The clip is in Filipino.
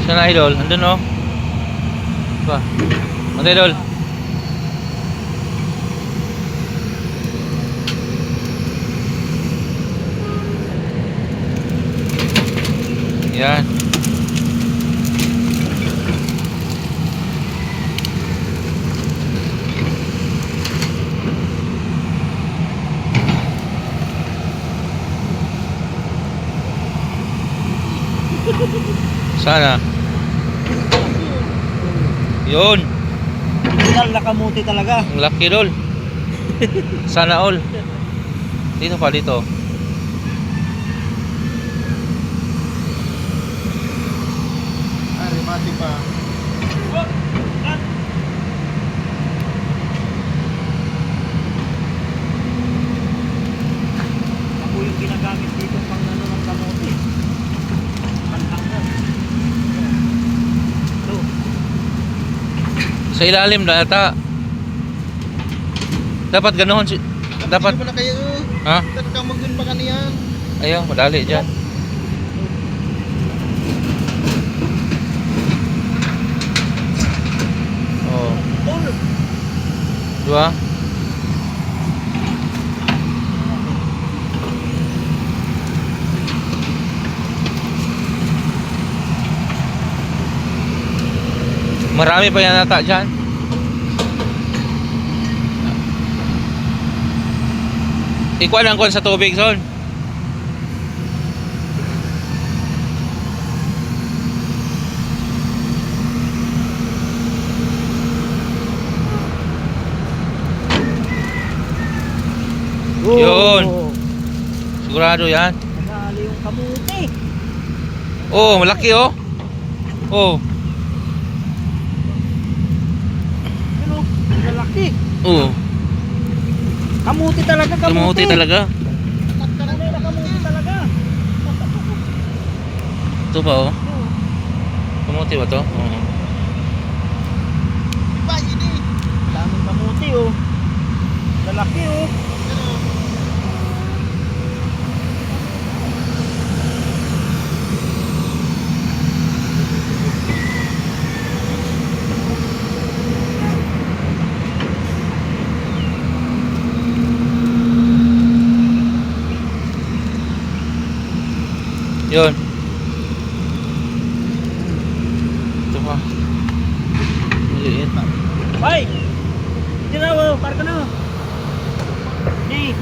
Sana idol, andun oh. Pa. Ano idol? Yan. Sana. Yun. Nakamuti talaga. Ang laki dol. Sana all. Dito pa dito. Mati pa. Ako yung ginagamit dito pang ano ng kamote. Pantanggal. Ito. Sa ilalim na ata. Dapat ganoon si dapat Hindi mo na kayo. ha? Tagkamagin pa kaniyan. Ayaw, madali diyan. Oh. Dua. Marami pa yan ata dyan. Ikuan ang kuan sa tubig, son. Yun. Sigurado yan. Nagalo yung kamuti. Oh, malaki oh. Oh. Ano? Lalaki. Oh. Kamuti talaga, kamuti. Kamuti talaga. Kamuti talaga. Ito ba oh? Kamuti ba to? Oo. Iba, hindi. Daming kamuti oh. Lalaki oh. Yun. Ito pa. Maliit. Hoy! Hindi na oh, parka na. Hey.